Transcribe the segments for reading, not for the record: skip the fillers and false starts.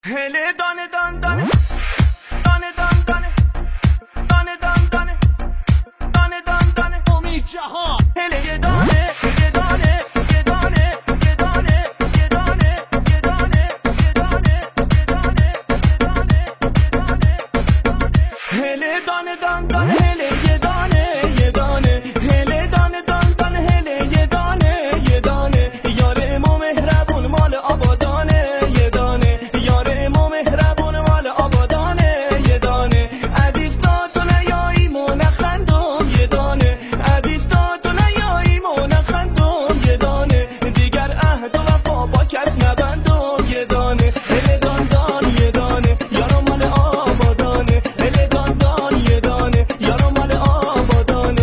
هله دانه دان دانه دانه دان دانه دانه دان دانه دانه دان دانه امید جهان هله یه دانه یه دانه یه دانه یه دانه یه دانه یه دانه یه دانه یه دانه یه دانه یه دانه هله دانه دان دانه هله یه دانه یه دانه هله دانه دان دانه هله یه دانه یه دانه یار امام مهربون مال آبادانه یه دانه یار امام مهربون مال آبادانه یه دانه عزیزتاتون یایی منخندم یه دانه عزیزتاتون یایی منخندم یه دانه دیگر عهد و وفا با کس نبندم یه دانه هله دان دان یه دانه یارو مال آبادانه هله دان دان یه دانه یارو مال آبادانه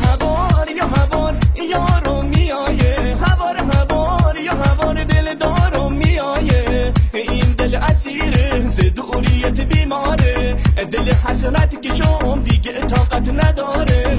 هوار یا هوار یارو میایه هوار یا هوار دل دارو میایه این دل اسیره ز دوریت بیماره دل حسرت که شم دیگه طاقت نداره